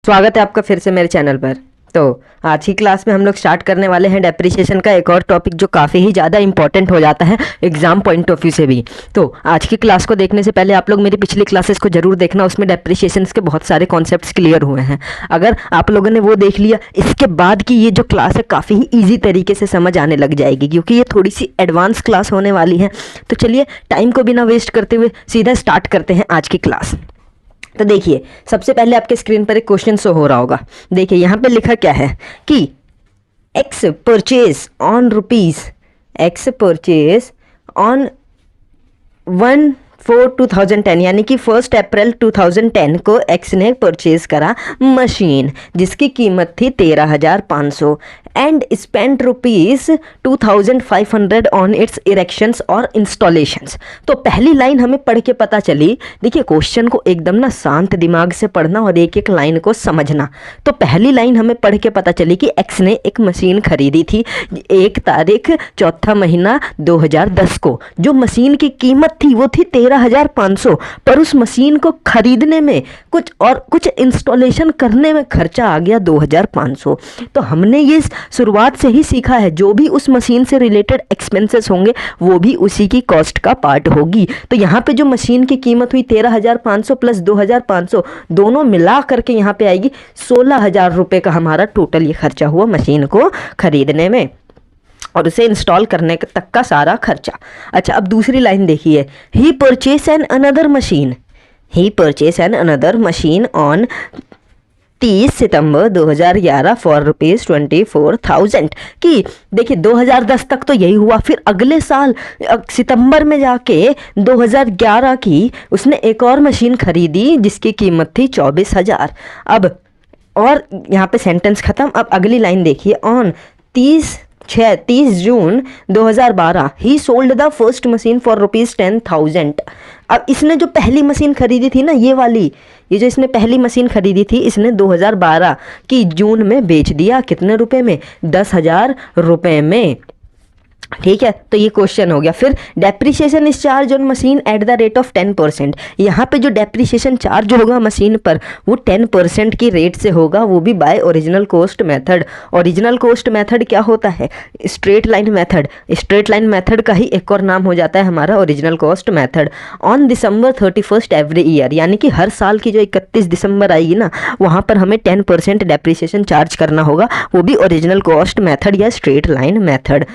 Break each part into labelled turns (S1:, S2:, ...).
S1: स्वागत है आपका फिर से मेरे चैनल पर। तो आज की क्लास में हम लोग स्टार्ट करने वाले हैं डेप्रिसिएशन का एक और टॉपिक जो काफ़ी ही ज़्यादा इंपॉर्टेंट हो जाता है एग्जाम पॉइंट ऑफ व्यू से भी। तो आज की क्लास को देखने से पहले आप लोग मेरी पिछली क्लासेस को जरूर देखना, उसमें डेप्रिसिएशन के बहुत सारे कॉन्सेप्ट्स क्लियर हुए हैं। अगर आप लोगों ने वो देख लिया, इसके बाद की ये जो क्लास है काफ़ी ही ईजी तरीके से समझ आने लग जाएगी, क्योंकि ये थोड़ी सी एडवांस क्लास होने वाली है। तो चलिए टाइम को बिना वेस्ट करते हुए सीधा स्टार्ट करते हैं आज की क्लास। तो देखिए, सबसे पहले आपके स्क्रीन पर एक क्वेश्चन शो हो रहा होगा। देखिए यहाँ पे लिखा क्या है कि एक्स परचेज ऑन ऑन 1/4/2010 यानी कि 1 अप्रैल 2010 को एक्स ने परचेज करा मशीन जिसकी कीमत थी 13,500 and spend ₹2,500 on it's erections और इंस्टॉलेशंस। तो पहली लाइन हमें पढ़ के पता चली। देखिए, क्वेश्चन को एकदम ना शांत दिमाग से पढ़ना और एक एक लाइन को समझना। तो पहली लाइन हमें पढ़ के पता चली कि एक्स ने एक मशीन खरीदी थी 1 तारीख 4था महीना 2010 को। जो मशीन की कीमत थी वो थी 13,500, पर उस मशीन को खरीदने में कुछ इंस्टॉलेशन करने में खर्चा आ गया 2,500। तो हमने ये शुरुआत से ही सीखा है, जो भी उस मशीन से रिलेटेड एक्सपेंसेस होंगे वो भी उसी की कॉस्ट का पार्ट होगी। तो यहाँ पे जो मशीन की कीमत हुई 13,500 प्लस 2,500 दोनों मिला करके यहाँ पे आएगी 16,000 रुपये का हमारा टोटल ये खर्चा हुआ मशीन को खरीदने में और उसे इंस्टॉल करने तक का सारा खर्चा। अच्छा, अब दूसरी लाइन देखिए, he purchase an another machine on 30 September 2011 for ₹24,000 कि देखिए 2010 तक तो यही हुआ। फिर अगले साल सितंबर में जाके 2011 की उसने एक और मशीन खरीदी जिसकी कीमत थी 24,000। अब और यहाँ पे सेंटेंस खत्म। अब अगली लाइन देखिए, on 30 June 2012 he sold the first machine for ₹10,000। अब इसने जो पहली मशीन खरीदी थी ना, ये जो इसने पहली मशीन खरीदी थी, इसने 2012 की जून में बेच दिया। कितने रुपए में? 10,000 रुपए में। ठीक है, तो ये क्वेश्चन हो गया। फिर depreciation is charge on machine at the rate of 10%। यहाँ पे जो डेप्रिसिएशन चार्ज होगा मशीन पर वो 10% की रेट से होगा, वो भी by original cost method. Original cost method क्या होता है? Straight line method. Straight line method का ही एक और नाम हो जाता है हमारा original cost method. On December 31 every year, यानी कि हर साल की जो 31 दिसंबर आएगी ना, वहाँ पर हमें 10% डेप्रिसिएशन चार्ज करना होगा, वो भी ओरिजिनल कॉस्ट मेथड या स्ट्रेट लाइन मेथड।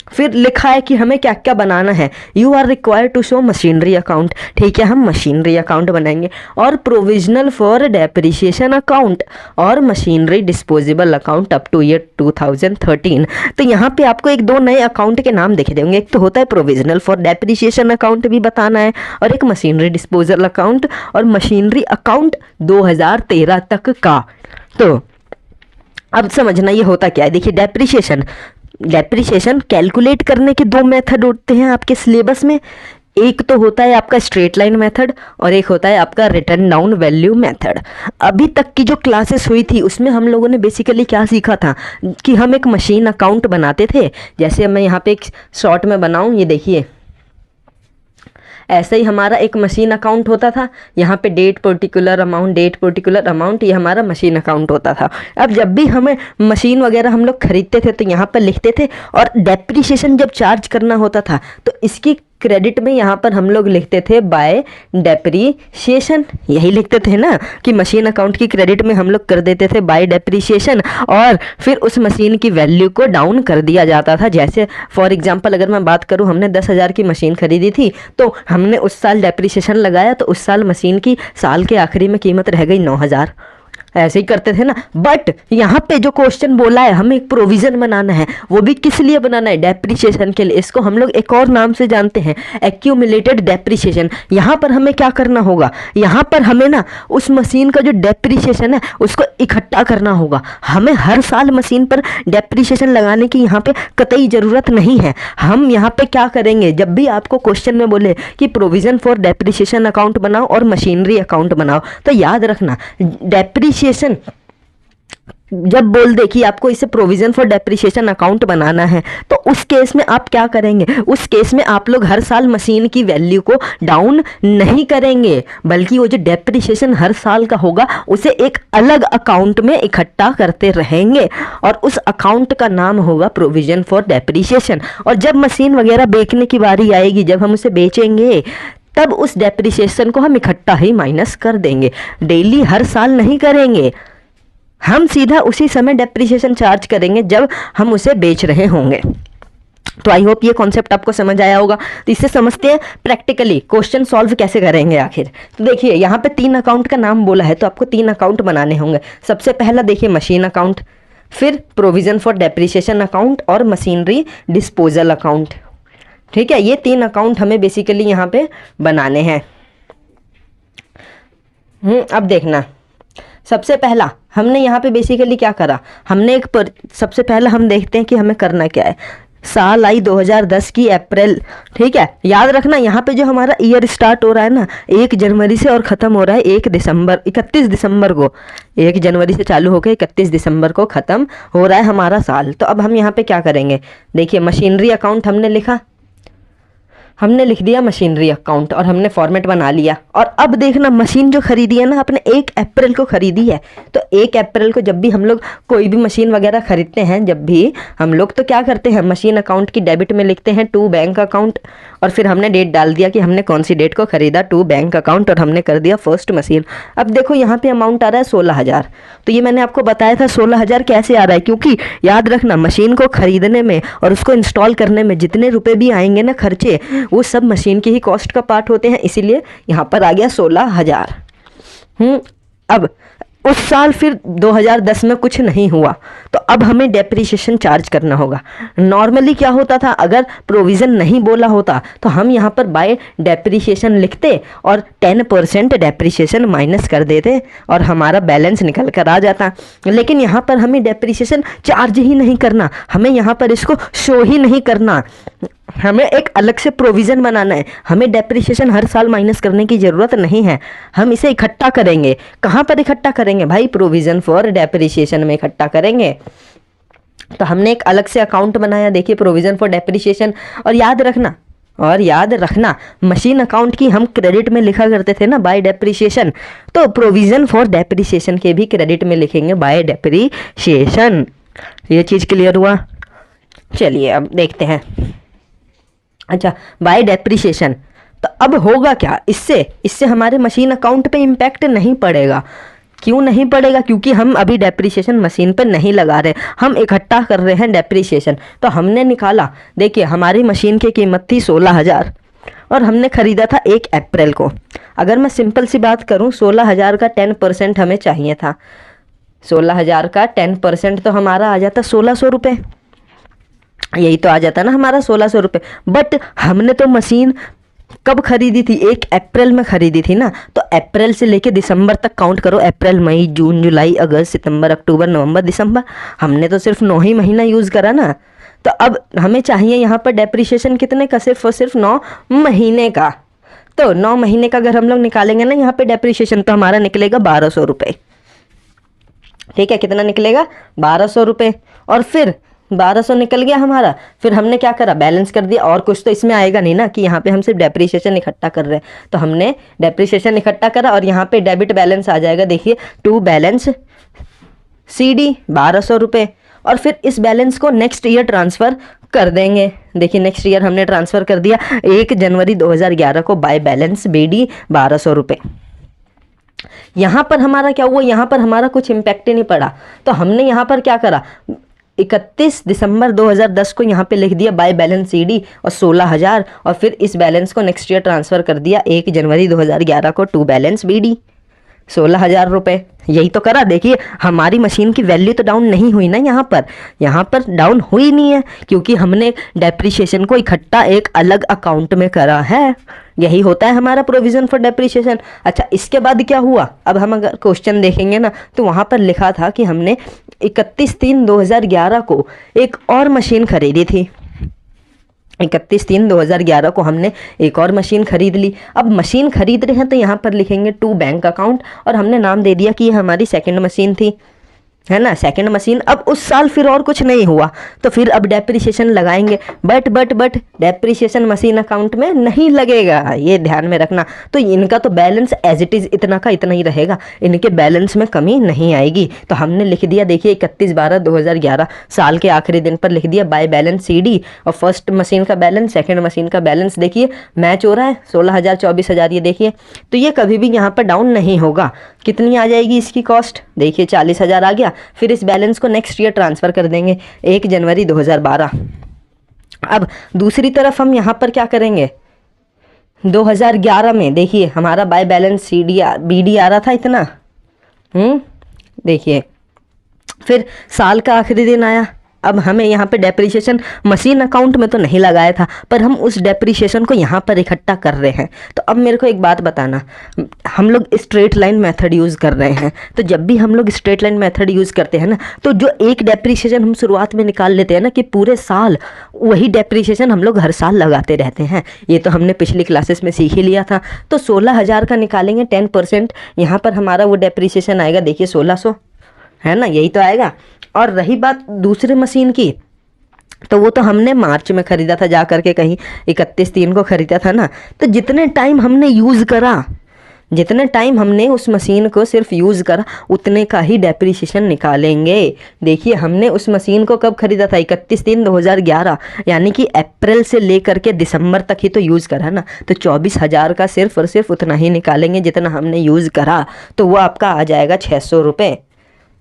S1: फिर लिखा है कि हमें क्या क्या बनाना है। You are required to show machinery account. ठीक है, हम मशीनरी अकाउंट बनाएंगे और प्रोविजनल फॉर डेप्रिसिएशन अकाउंट और machinery disposable account up to year 2013। तो यहाँ पे आपको एक दो नए अकाउंट के नाम दिखे देंगे। एक तो होता है प्रोविजनल फॉर डेप्रिसिएशन अकाउंट भी बताना है, और एक मशीनरी डिस्पोजल अकाउंट और मशीनरी अकाउंट 2013 तक का। तो अब समझना ये होता क्या है। देखिए, डेप्रिसिएशन कैलकुलेट करने के दो मेथड होते हैं आपके सिलेबस में। एक तो होता है आपका स्ट्रेट लाइन मेथड और एक होता है आपका रिटर्न डाउन वैल्यू मेथड। अभी तक की जो क्लासेस हुई थी उसमें हम लोगों ने बेसिकली क्या सीखा था कि हम एक मशीन अकाउंट बनाते थे। जैसे मैं यहाँ पे एक शॉर्ट में बनाऊँ, ये देखिए, ऐसे ही हमारा एक मशीन अकाउंट होता था। यहाँ पे डेट पर्टिकुलर अमाउंट, ये हमारा मशीन अकाउंट होता था। अब जब भी हमें मशीन वगैरह हम लोग खरीदते थे तो यहाँ पर लिखते थे, और डेप्रिसिएशन जब चार्ज करना होता था तो इसकी क्रेडिट में यहाँ पर हम लोग लिखते थे बाय डेप्रिसिएशन। यही लिखते थे ना कि मशीन अकाउंट की क्रेडिट में हम लोग कर देते थे बाय डेप्रिसिएशन, और फिर उस मशीन की वैल्यू को डाउन कर दिया जाता था। जैसे फॉर एग्जांपल अगर मैं बात करूँ, हमने 10,000 की मशीन खरीदी थी, तो हमने उस साल डेप्रिसिएशन लगाया, तो उस साल मशीन की साल के आखिरी में कीमत रह गई 9,000। ऐसे ही करते थे ना। बट यहाँ पे जो क्वेश्चन बोला है हमें एक प्रोविजन बनाना है, वो भी किस लिए बनाना है? डेप्रिसिएशन के लिए। इसको हम लोग एक और नाम से जानते हैं, एक्यूमुलेटेड डेप्रिसिएशन। यहाँ पर हमें क्या करना होगा? यहाँ पर हमें ना उस मशीन का जो डेप्रिसिएशन है उसको इकट्ठा करना होगा। हमें हर साल मशीन पर डेप्रिसिएशन लगाने की यहाँ पे कतई ज़रूरत नहीं है। हम यहाँ पे क्या करेंगे, जब भी आपको क्वेश्चन में बोले कि प्रोविजन फॉर डेप्रिसिएशन अकाउंट बनाओ और मशीनरी अकाउंट बनाओ, तो याद रखना डेप्रिसिएशन जब बोल दे कि आपको इसे प्रोविजन फॉर डेप्रिसिएशन अकाउंट बनाना है, तो उस केस में आप क्या करेंगे? उस केस में आप लोग हर साल मशीन की वैल्यू को डाउन नहीं करेंगे, बल्कि वो जो डेप्रिसिएशन हर साल का होगा उसे एक अलग अकाउंट में इकट्ठा करते रहेंगे, और उस अकाउंट का नाम होगा प्रोविजन फॉर डेप्रिसिएशन। और जब मशीन वगैरह बेचने की बारी आएगी, जब हम उसे बेचेंगे, तब उस डेप्रिसिएशन को हम इकट्ठा ही माइनस कर देंगे, डेली हर साल नहीं करेंगे। हम सीधा उसी समय डेप्रिसिएशन चार्ज करेंगे जब हम उसे बेच रहे होंगे। तो आई होप ये कॉन्सेप्ट आपको समझ आया होगा। तो इससे समझते हैं प्रैक्टिकली क्वेश्चन सॉल्व कैसे करेंगे आखिर। तो देखिए यहाँ पे 3 अकाउंट का नाम बोला है, तो आपको 3 अकाउंट बनाने होंगे। सबसे पहला देखिए मशीन अकाउंट, फिर प्रोविजन फॉर डेप्रिसिएशन अकाउंट और मशीनरी डिस्पोजल अकाउंट। ठीक है, ये 3 अकाउंट हमें बेसिकली यहाँ पे बनाने हैं। अब देखना, सबसे पहला हमने यहाँ पे बेसिकली क्या करा, हमने सबसे पहला हम देखते हैं कि हमें करना क्या है। साल आई 2010 की अप्रैल, ठीक है। याद रखना यहाँ पे जो हमारा ईयर स्टार्ट हो रहा है ना 1 जनवरी से और ख़त्म हो रहा है 31 दिसंबर को। 1 जनवरी से चालू होकर 31 दिसंबर को ख़त्म हो रहा है हमारा साल। तो अब हम यहाँ पे क्या करेंगे, देखिए मशीनरी अकाउंट हमने लिखा, हमने लिख दिया मशीनरी अकाउंट और हमने फॉर्मेट बना लिया। और अब देखना, मशीन जो खरीदी है ना आपने 1 अप्रैल को खरीदी है, तो 1 अप्रैल को जब भी हम लोग कोई भी मशीन वगैरह खरीदते हैं, जब भी हम लोग तो क्या करते हैं, मशीन अकाउंट की डेबिट में लिखते हैं टू बैंक अकाउंट, और फिर हमने डेट डाल दिया कि हमने कौन सी डेट को खरीदा, टू बैंक अकाउंट, और हमने कर दिया फर्स्ट मशीन। अब देखो यहाँ पे अमाउंट आ रहा है 16,000। तो ये मैंने आपको बताया था 16,000 कैसे आ रहा है, क्योंकि याद रखना मशीन को खरीदने में और उसको इंस्टॉल करने में जितने रुपए भी आएंगे ना खर्चे, वो सब मशीन की ही कॉस्ट का पार्ट होते हैं, इसीलिए यहाँ पर आ गया 16,000। अब उस साल फिर 2010 में कुछ नहीं हुआ, तो अब हमें डेप्रिसिएशन चार्ज करना होगा। नॉर्मली क्या होता था, अगर प्रोविज़न नहीं बोला होता तो हम यहाँ पर बाय डेप्रिसिएशन लिखते और 10% डेप्रिसिएशन माइनस कर देते और हमारा बैलेंस निकल कर आ जाता। लेकिन यहाँ पर हमें डेप्रिसिएशन चार्ज ही नहीं करना, हमें यहाँ पर इसको शो ही नहीं करना, हमें एक अलग से प्रोविज़न बनाना है। हमें डेप्रिसिएशन हर साल माइनस करने की ज़रूरत नहीं है, हम इसे इकट्ठा करेंगे। कहाँ पर इकट्ठा करेंगे भाई, प्रोविज़न फॉर डेप्रिसिएशन में इकट्ठा करेंगे। तो हमने एक अलग से अकाउंट बनाया, देखिए प्रोविज़न फॉर डेप्रिसिएशन। और याद रखना मशीन अकाउंट की हम क्रेडिट में लिखा करते थे ना बाय डेप्रिसिएशन, तो प्रोविज़न फॉर डेप्रिसिएशन के भी क्रेडिट में लिखेंगे बाय डेप्रिसिएशन। ये चीज़ क्लियर हुआ। चलिए अब देखते हैं। अच्छा, बाय डेप्रिसिएशन, तो अब होगा क्या, इससे हमारे मशीन अकाउंट पे इम्पैक्ट नहीं पड़ेगा। क्यों नहीं पड़ेगा, क्योंकि हम अभी डेप्रिसिएशन मशीन पे नहीं लगा रहे, हम इकट्ठा कर रहे हैं डेप्रिसिएशन। तो हमने निकाला, देखिए हमारी मशीन की कीमत थी 16,000 और हमने ख़रीदा था 1 अप्रैल को। अगर मैं सिंपल सी बात करूं, 16,000 का 10% हमें चाहिए था। 16,000 का 10% तो हमारा आ जाता 1,600 रुपये, यही तो आ जाता ना हमारा 1,600 रुपये। बट हमने तो मशीन कब खरीदी थी, 1 अप्रैल में खरीदी थी ना, तो अप्रैल से लेके दिसंबर तक काउंट करो। अप्रैल, मई, जून, जुलाई, अगस्त, सितंबर, अक्टूबर, नवंबर, दिसंबर, हमने तो सिर्फ 9 ही महीना यूज़ करा ना। तो अब हमें चाहिए यहाँ पर डेप्रिसिएशन कितने का, सिर्फ और सिर्फ 9 महीने का। तो 9 महीने का अगर हम लोग निकालेंगे ना यहाँ पे डेप्रिसिएशन, तो हमारा निकलेगा 1,200 रुपये। ठीक है, कितना निकलेगा, 1,200 रुपये। और फिर 1,200 निकल गया हमारा, फिर हमने क्या करा, बैलेंस कर दिया। और कुछ तो इसमें आएगा नहीं ना कि यहाँ पे हम सिर्फ डेप्रिसिएशन इकट्ठा कर रहे हैं, तो हमने डेप्रिसिएशन इकट्ठा करा और यहाँ पे डेबिट बैलेंस आ जाएगा, देखिए टू बैलेंस CD 1,200 रुपये। और फिर इस बैलेंस को नेक्स्ट ईयर ट्रांसफ़र कर देंगे। देखिए नेक्स्ट ईयर हमने ट्रांसफ़र कर दिया 1 जनवरी 2011 को बाय बैलेंस BD 1,200 रुपये। यहाँ पर हमारा क्या हुआ, यहाँ पर हमारा कुछ इम्पैक्ट ही नहीं पड़ा। तो हमने यहाँ पर क्या करा, 31 दिसंबर 2010 को यहाँ पे लिख दिया बाय बैलेंस CD और 16,000, और फिर इस बैलेंस को नेक्स्ट ईयर ट्रांसफ़र कर दिया 1 जनवरी 2011 को टू बैलेंस BD 16,000 रुपये। यही तो करा। देखिए हमारी मशीन की वैल्यू तो डाउन नहीं हुई ना, यहाँ पर डाउन हुई नहीं है, क्योंकि हमने डेप्रिसिएशन को इकट्ठा एक अलग अकाउंट में करा है। यही होता है हमारा प्रोविज़न फॉर डेप्रिसिएशन। अच्छा, इसके बाद क्या हुआ, अब हम अगर क्वेश्चन देखेंगे ना, तो वहाँ पर लिखा था कि हमने 31/3/2011 को एक और मशीन खरीदी थी। 31/3/2011 को हमने एक और मशीन खरीद ली। अब मशीन खरीद रहे हैं तो यहाँ पर लिखेंगे टू बैंक अकाउंट, और हमने नाम दे दिया कि ये हमारी सेकंड मशीन थी। है ना, सेकंड मशीन। अब उस साल फिर और कुछ नहीं हुआ तो फिर अब डेप्रिसिएशन लगाएंगे, बट डेप्रिसिएशन मशीन अकाउंट में नहीं लगेगा, ये ध्यान में रखना। तो इनका तो बैलेंस एज इट इज़ इतना का इतना ही रहेगा, इनके बैलेंस में कमी नहीं आएगी। तो हमने लिख दिया, देखिए 31/12/2011 साल के आखिरी दिन पर लिख दिया बाय बैलेंस CD, और फर्स्ट मशीन का बैलेंस, सेकेंड मशीन का बैलेंस देखिए मैच हो रहा है, 16,000 24,000 ये देखिए। तो ये कभी भी यहाँ पर डाउन नहीं होगा। कितनी आ जाएगी इसकी कॉस्ट, देखिए 40,000 आ गया। फिर इस बैलेंस को नेक्स्ट ईयर ट्रांसफ़र कर देंगे 1 जनवरी 2012। अब दूसरी तरफ हम यहाँ पर क्या करेंगे, 2011 में देखिए हमारा बाय बैलेंस BD आ रहा था इतना, देखिए फिर साल का आखिरी दिन आया। अब हमें यहाँ पे डेप्रिसिएशन मशीन अकाउंट में तो नहीं लगाया था, पर हम उस डेप्रिसिएशन को यहाँ पर इकट्ठा कर रहे हैं। तो अब मेरे को एक बात बताना, हम लोग स्ट्रेट लाइन मेथड यूज़ कर रहे हैं, तो जब भी हम लोग स्ट्रेट लाइन मेथड यूज़ करते हैं ना, तो जो एक डेप्रिसिएशन हम शुरुआत में निकाल लेते हैं ना कि पूरे साल, वही डेप्रिसिएशन हम लोग हर साल लगाते रहते हैं। ये तो हमने पिछली क्लासेस में सीख ही लिया था। तो 16,000 का निकालेंगे 10%, यहाँ पर हमारा वो डेप्रिसिएशन आएगा, देखिए 1600, है ना, यही तो आएगा। और रही बात दूसरे मशीन की, तो वो तो हमने मार्च में ख़रीदा था, जा करके कहीं 31/3 को ख़रीदा था ना। तो जितने टाइम हमने यूज़ करा, जितने टाइम हमने उस मशीन को सिर्फ यूज़ करा, उतने का ही डेप्रिसिएशन निकालेंगे। देखिए हमने उस मशीन को कब ख़रीदा था, 31/3/2011, यानी कि अप्रैल से लेकर के दिसंबर तक ही तो यूज़ करा ना। तो 24,000 का सिर्फ और सिर्फ उतना ही निकालेंगे जितना हमने यूज़ करा, तो वो आपका आ जाएगा 600 रुपये।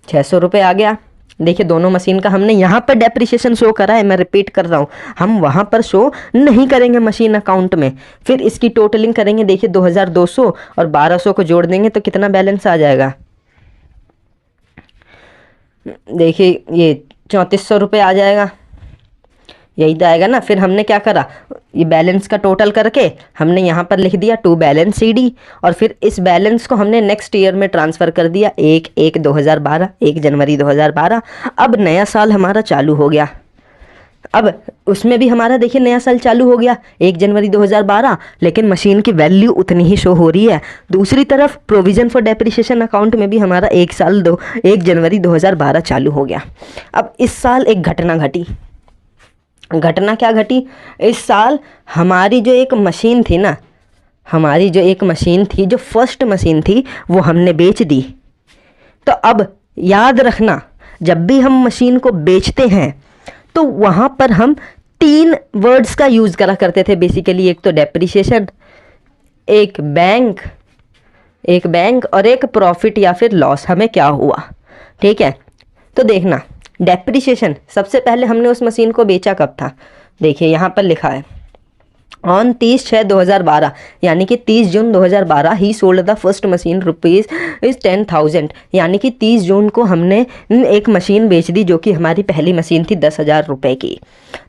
S1: 600 रुपये आ गया। देखिए दोनों मशीन का हमने यहाँ पर डेप्रिसिएशन शो करा है, मैं रिपीट कर रहा हूँ, हम वहाँ पर शो नहीं करेंगे मशीन अकाउंट में। फिर इसकी टोटलिंग करेंगे, देखिए 2,200 और 1,200 को जोड़ देंगे तो कितना बैलेंस आ जाएगा, देखिए ये 3,400 रुपये आ जाएगा, यही तो आएगा ना। फिर हमने क्या करा, ये बैलेंस का टोटल करके हमने यहाँ पर लिख दिया टू बैलेंस CD, और फिर इस बैलेंस को हमने नेक्स्ट ईयर में ट्रांसफ़र कर दिया 1/1/2012, 1 जनवरी 2012। अब नया साल हमारा चालू हो गया। अब उसमें भी हमारा देखिए नया साल चालू हो गया 1 जनवरी 2012, लेकिन मशीन की वैल्यू उतनी ही शो हो रही है। दूसरी तरफ प्रोविज़न फॉर डेप्रिसिएशन अकाउंट में भी हमारा 1 जनवरी 2012 चालू हो गया। अब इस साल एक घटना घटी। घटना क्या घटी, इस साल हमारी जो एक मशीन थी ना, हमारी जो एक मशीन थी, जो फर्स्ट मशीन थी, वो हमने बेच दी। तो अब याद रखना, जब भी हम मशीन को बेचते हैं तो वहाँ पर हम 3 वर्ड्स का यूज़ करा करते थे बेसिकली। एक तो डेप्रिसिएशन, एक बैंक और एक प्रॉफिट या फिर लॉस, हमें क्या हुआ, ठीक है। तो देखना डेप्रिसिएशन, सबसे पहले हमने उस मशीन को बेचा कब था, देखिए यहाँ पर लिखा है ऑन 30/6/2012, यानी कि 30 जून 2012 ही सोल्ड द फर्स्ट मशीन ₹10,000, यानी कि 30 जून को हमने एक मशीन बेच दी जो कि हमारी पहली मशीन थी 10,000 रुपये की।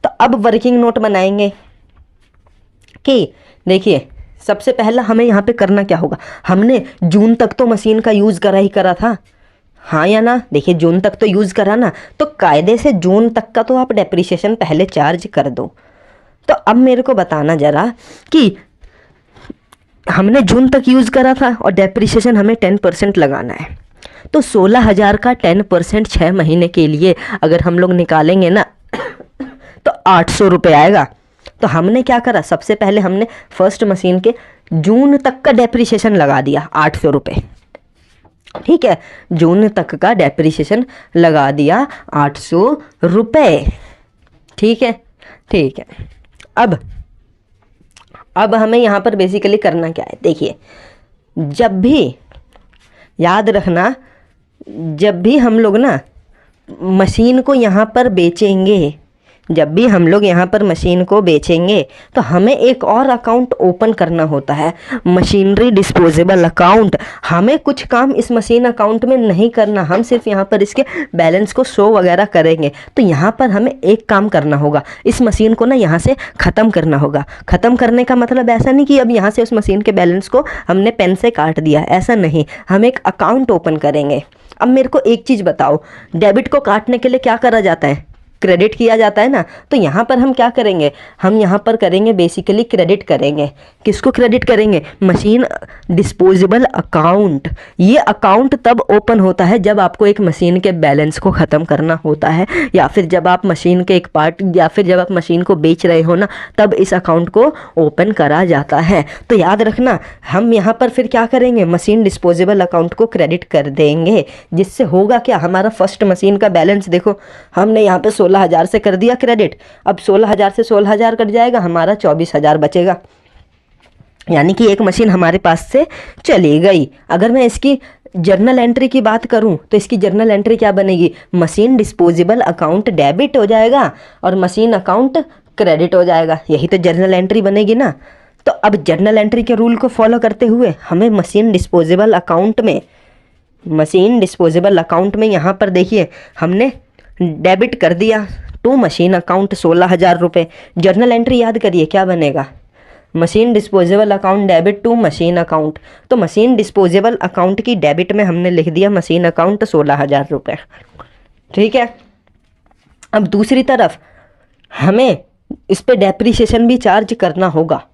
S1: तो अब वर्किंग नोट बनाएंगे कि देखिए सबसे पहला हमें यहाँ पे करना क्या होगा, हमने जून तक तो मशीन का यूज़ करा था, हाँ या ना, देखिए जून तक तो यूज़ करा ना, तो कायदे से जून तक का तो आप डेप्रिसिएशन पहले चार्ज कर दो। तो अब मेरे को बताना ज़रा कि हमने जून तक यूज़ करा था और डेप्रिसिएशन हमें 10% लगाना है, तो 16,000 का 10% 6 महीने के लिए अगर हम लोग निकालेंगे ना तो 800 रुपये आएगा। तो हमने क्या करा, सबसे पहले हमने फर्स्ट मशीन के जून तक का डेप्रिसिएशन लगा दिया 800 रुपये, ठीक है, जून तक का डेप्रिसिएशन लगा दिया 800 रुपये, ठीक है। अब हमें यहाँ पर बेसिकली करना क्या है, देखिए जब भी याद रखना, जब भी हम लोग ना मशीन को यहाँ पर बेचेंगे, जब भी हम लोग यहाँ पर मशीन को बेचेंगे तो हमें एक और अकाउंट ओपन करना होता है, मशीनरी डिस्पोजेबल अकाउंट। हमें कुछ काम इस मशीन अकाउंट में नहीं करना, हम सिर्फ यहाँ पर इसके बैलेंस को शो वगैरह करेंगे। तो यहाँ पर हमें एक काम करना होगा, इस मशीन को ना यहाँ से ख़त्म करना होगा। ख़त्म करने का मतलब ऐसा नहीं कि अब यहाँ से उस मशीन के बैलेंस को हमने पेन से काट दिया, ऐसा नहीं, हम एक अकाउंट ओपन करेंगे। अब मेरे को एक चीज़ बताओ, डेबिट को काटने के लिए क्या करा जाता है, क्रेडिट किया जाता है ना, तो यहाँ पर हम क्या करेंगे, हम यहाँ पर करेंगे बेसिकली क्रेडिट करेंगे। किसको क्रेडिट करेंगे, मशीन डिस्पोजेबल अकाउंट। ये अकाउंट तब ओपन होता है जब आपको एक मशीन के बैलेंस को ख़त्म करना होता है, या फिर जब आप मशीन के एक पार्ट, या फिर जब आप मशीन को बेच रहे हो ना, तब इस अकाउंट को ओपन करा जाता है। तो याद रखना, हम यहाँ पर फिर क्या करेंगे, मशीन डिस्पोजेबल अकाउंट को क्रेडिट कर देंगे, जिससे होगा क्या, हमारा फर्स्ट मशीन का बैलेंस देखो, हमने यहाँ पे 16,000 से कर दिया क्रेडिट। अब 16,000 से 16,000 कट जाएगा, हमारा 24,000 बचेगा, यानी कि एक मशीन हमारे पास से चली गई। अगर मैं इसकी जर्नल एंट्री की बात करूं तो इसकी जर्नल एंट्री क्या बनेगी, मशीन डिस्पोजेबल अकाउंट डेबिट हो जाएगा और मशीन अकाउंट क्रेडिट हो जाएगा। यही तो जर्नल एंट्री बनेगी ना। तो अब जर्नल एंट्री के रूल को फॉलो करते हुए हमें मशीन डिस्पोजेबल अकाउंट में यहाँ पर देखिए हमने डेबिट कर दिया टू मशीन अकाउंट 16,000 रुपये। जर्नल एंट्री याद करिए क्या बनेगा, machine disposable account debit to machine account. तो मशीन डिस्पोजेबल अकाउंट की डेबिट में हमने लिख दिया मशीन अकाउंट 16,000 रुपये। ठीक है, अब दूसरी तरफ हमें इस पे डेप्रीशिएशन भी चार्ज करना होगा।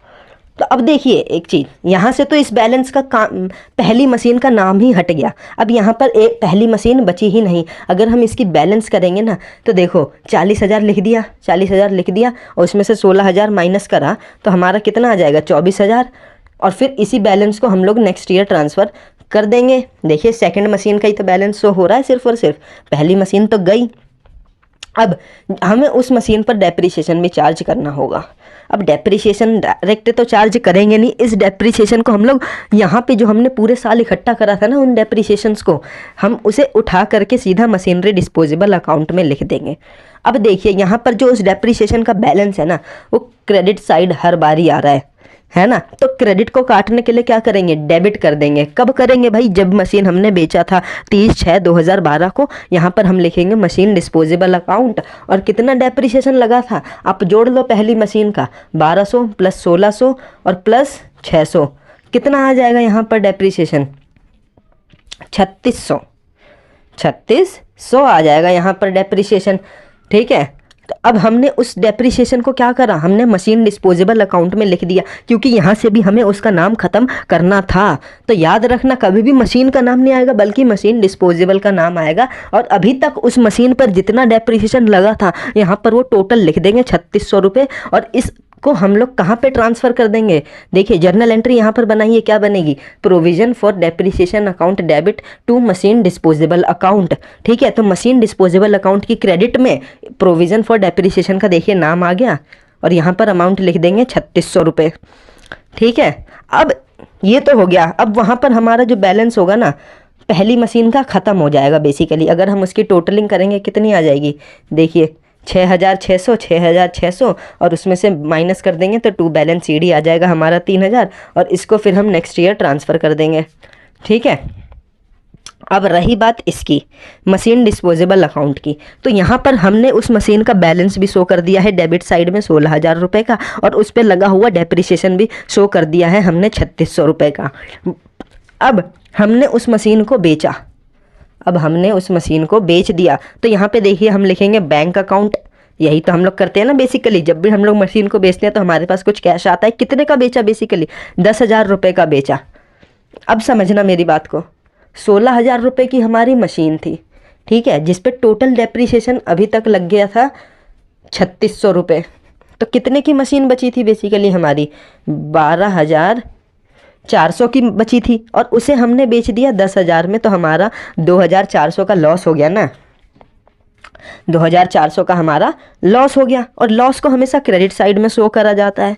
S1: तो अब देखिए एक चीज़, यहाँ से तो इस बैलेंस का काम, पहली मशीन का नाम ही हट गया। अब यहाँ पर एक पहली मशीन बची ही नहीं। अगर हम इसकी बैलेंस करेंगे ना, तो देखो 40,000 लिख दिया, 40,000 लिख दिया और उसमें से 16,000 माइनस करा तो हमारा कितना आ जाएगा, 24,000। और फिर इसी बैलेंस को हम लोग नेक्स्ट ईयर ट्रांसफ़र कर देंगे। देखिए सेकेंड मशीन का ही तो बैलेंस शो हो रहा है सिर्फ और सिर्फ, पहली मशीन तो गई। अब हमें उस मशीन पर डेप्रीशिएशन भी चार्ज करना होगा। अब डेप्रीशिएशन डायरेक्ट तो चार्ज करेंगे नहीं, इस डेप्रीशिएशन को हम लोग यहाँ पे जो हमने पूरे साल इकट्ठा करा था ना, उन डेप्रीशिएशंस को हम उसे उठा करके सीधा मशीनरी डिस्पोजेबल अकाउंट में लिख देंगे। अब देखिए यहाँ पर जो उस डेप्रीशिएशन का बैलेंस है ना, वो क्रेडिट साइड हर बार ही आ रहा है ना। तो क्रेडिट को काटने के लिए क्या करेंगे, डेबिट कर देंगे। कब करेंगे भाई, जब मशीन हमने बेचा था 30/6/2012 को। यहाँ पर हम लिखेंगे मशीन डिस्पोजेबल अकाउंट और कितना डेप्रीशिएशन लगा था आप जोड़ लो पहली मशीन का, 1200 प्लस 1600 और प्लस 600, कितना आ जाएगा यहाँ पर डेप्रीशिएशन, 3600 आ जाएगा यहाँ पर डेप्रीशिएशन। ठीक है, तो अब हमने उस डेप्रीशिएशन को क्या करा, हमने मशीन डिस्पोजेबल अकाउंट में लिख दिया, क्योंकि यहाँ से भी हमें उसका नाम ख़त्म करना था। तो याद रखना, कभी भी मशीन का नाम नहीं आएगा बल्कि मशीन डिस्पोजेबल का नाम आएगा। और अभी तक उस मशीन पर जितना डेप्रीशिएशन लगा था यहाँ पर वो टोटल लिख देंगे 3600 रुपये। और इस को हम लोग कहाँ पे ट्रांसफ़र कर देंगे, देखिए जर्नल एंट्री यहाँ पर बनाइए, क्या बनेगी, provision for depreciation account debit to machine disposable account. ठीक है, तो मशीन डिस्पोजेबल अकाउंट की क्रेडिट में प्रोविज़न फॉर डेप्रीशिएशन का देखिए नाम आ गया और यहाँ पर अमाउंट लिख देंगे 3600 रुपये। ठीक है, अब ये तो हो गया। अब वहाँ पर हमारा जो बैलेंस होगा ना, पहली मशीन का ख़त्म हो जाएगा बेसिकली। अगर हम उसकी टोटलिंग करेंगे कितनी आ जाएगी, देखिए 6,600 और उसमें से माइनस कर देंगे तो टू बैलेंस सीडी आ जाएगा हमारा 3,000 और इसको फिर हम नेक्स्ट ईयर ट्रांसफ़र कर देंगे। ठीक है, अब रही बात इसकी मशीन डिस्पोजेबल अकाउंट की, तो यहाँ पर हमने उस मशीन का बैलेंस भी शो कर दिया है डेबिट साइड में 16,000 रुपये का, और उस पर लगा हुआ डेप्रीशिएशन भी शो कर दिया है हमने 3600 रुपये का। अब हमने उस मशीन को बेचा, अब हमने उस मशीन को बेच दिया, तो यहाँ पे देखिए हम लिखेंगे बैंक अकाउंट। यही तो हम लोग करते हैं ना बेसिकली, जब भी हम लोग मशीन को बेचते हैं तो हमारे पास कुछ कैश आता है। कितने का बेचा, बेसिकली 10,000 रुपये का बेचा। अब समझना मेरी बात को, 16,000 रुपये की हमारी मशीन थी, ठीक है, जिस पे टोटल डेप्रीशिएशन अभी तक लग गया था 3600 रुपये। तो कितने की मशीन बची थी बेसिकली हमारी, 12,400 की बची थी, और उसे हमने बेच दिया 10,000 में, तो हमारा 2,400 का लॉस हो गया ना, 2,400 का हमारा लॉस हो गया। और लॉस को हमेशा क्रेडिट साइड में शो करा जाता है।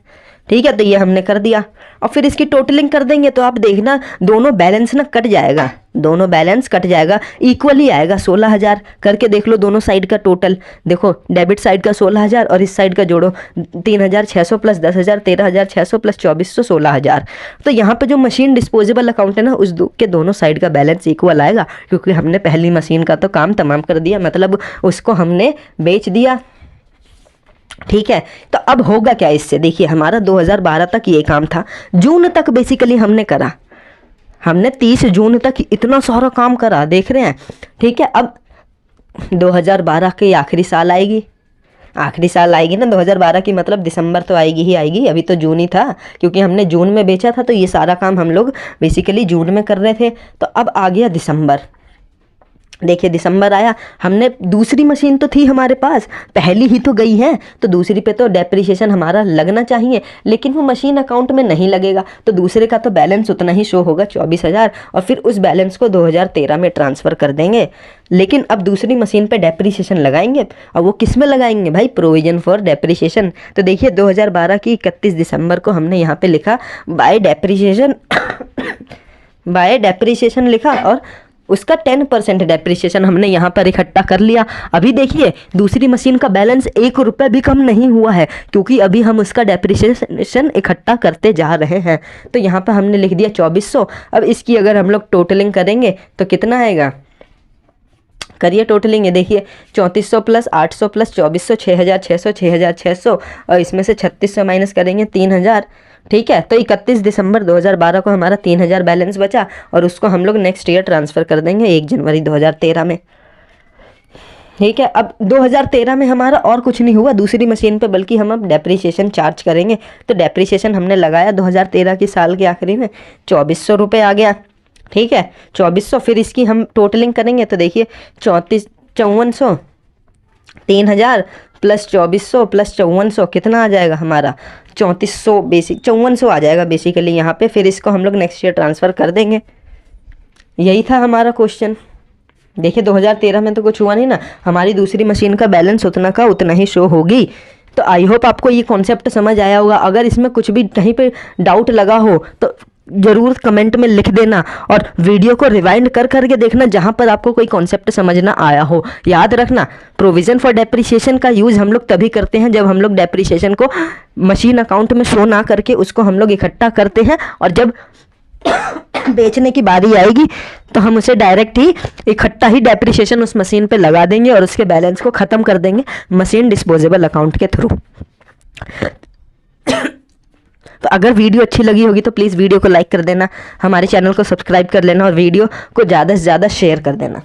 S1: ठीक है, तो ये हमने कर दिया और फिर इसकी टोटलिंग कर देंगे तो आप देखना दोनों बैलेंस ना कट जाएगा, दोनों बैलेंस कट जाएगा, इक्वली आएगा। 16,000 करके देख लो दोनों साइड का टोटल, देखो डेबिट साइड का 16,000 और इस साइड का जोड़ो 3,600 प्लस 10,000 13,600 प्लस 2,400 16,000। तो यहाँ पे जो मशीन डिस्पोजेबल अकाउंट है ना, उस के दोनों साइड का बैलेंस इक्वल आएगा, क्योंकि हमने पहली मशीन का तो काम तमाम कर दिया, मतलब उसको हमने बेच दिया। ठीक है, तो अब होगा क्या इससे, देखिए हमारा 2012 तक ये काम था, जून तक बेसिकली हमने करा, हमने 30 जून तक इतना सारा काम करा, देख रहे हैं। ठीक है, अब 2012 के आखिरी साल आएगी, आखिरी साल आएगी ना 2012 की, मतलब दिसंबर तो आएगी ही आएगी, अभी तो जून ही था, क्योंकि हमने जून में बेचा था तो ये सारा काम हम लोग बेसिकली जून में कर रहे थे। तो अब आ गया दिसंबर, देखिए दिसंबर आया, हमने दूसरी मशीन तो थी हमारे पास, पहली ही तो गई है, तो दूसरी पे तो डेप्रिसिएशन हमारा लगना चाहिए, लेकिन वो मशीन अकाउंट में नहीं लगेगा, तो दूसरे का तो बैलेंस उतना ही शो होगा 24,000, और फिर उस बैलेंस को 2013 में ट्रांसफ़र कर देंगे। लेकिन अब दूसरी मशीन पे डेप्रिसिएशन लगाएंगे, और वो किस में लगाएंगे भाई, प्रोविजन फॉर डेप्रिसिएशन। तो देखिए 2012 की 31 दिसंबर को हमने यहाँ पे लिखा बाय डेप्रिसिएशन बाय डेप्रिसिएशन लिखा, और उसका 10% डेप्रिसिएशन हमने यहाँ पर इकट्ठा कर लिया। अभी देखिए दूसरी मशीन का बैलेंस 1 रुपये भी कम नहीं हुआ है, क्योंकि अभी हम उसका डेप्रिसिएशन इकट्ठा करते जा रहे हैं। तो यहाँ पर हमने लिख दिया 2400। अब इसकी अगर हम लोग टोटलिंग करेंगे तो कितना आएगा, करिए टोटलिंग, ये देखिए 3400 प्लस 800 प्लस 2400, 6600, 6600, और इसमें से 3600 माइनस करेंगे 3000। ठीक है, तो 31 दिसंबर 2012 को हमारा 3000 बैलेंस बचा, और उसको हम लोग नेक्स्ट ईयर ट्रांसफ़र कर देंगे 1 जनवरी 2013 में। ठीक है, अब 2013 में हमारा और कुछ नहीं हुआ दूसरी मशीन पे, बल्कि हम अब डेप्रिसिएशन चार्ज करेंगे। तो डेप्रिसिएशन हमने लगाया 2013 की साल के आखिरी में 2400 रुपये आ गया। ठीक है, 2400, फिर इसकी हम टोटलिंग करेंगे तो देखिए 5400, 3000 प्लस 2400 प्लस 5400 कितना आ जाएगा हमारा 3400, बेसिक 5400 आ जाएगा बेसिकली यहाँ पे। फिर इसको हम लोग नेक्स्ट ईयर ट्रांसफ़र कर देंगे। यही था हमारा क्वेश्चन। देखिए 2013 में तो कुछ हुआ नहीं ना, हमारी दूसरी मशीन का बैलेंस उतना का उतना ही शो होगी। तो आई होप आपको ये कॉन्सेप्ट समझ आया होगा। अगर इसमें कुछ भी कहीं पे डाउट लगा हो तो ज़रूर कमेंट में लिख देना, और वीडियो को रिवाइंड कर करके देखना जहाँ पर आपको कोई कॉन्सेप्ट समझना आया हो। याद रखना, प्रोविज़न फॉर डेप्रिसिएशन का यूज़ हम लोग तभी करते हैं जब हम लोग डेप्रिसिएशन को मशीन अकाउंट में शो ना करके उसको हम लोग इकट्ठा करते हैं, और जब बेचने की बारी आएगी तो हम उसे डायरेक्ट ही इकट्ठा ही डेप्रिसिएशन उस मशीन पे लगा देंगे, और उसके बैलेंस को ख़त्म कर देंगे मशीन डिस्पोजेबल अकाउंट के थ्रू। तो अगर वीडियो अच्छी लगी होगी तो प्लीज़ वीडियो को लाइक कर देना, हमारे चैनल को सब्सक्राइब कर लेना, और वीडियो को ज़्यादा से ज़्यादा शेयर कर देना।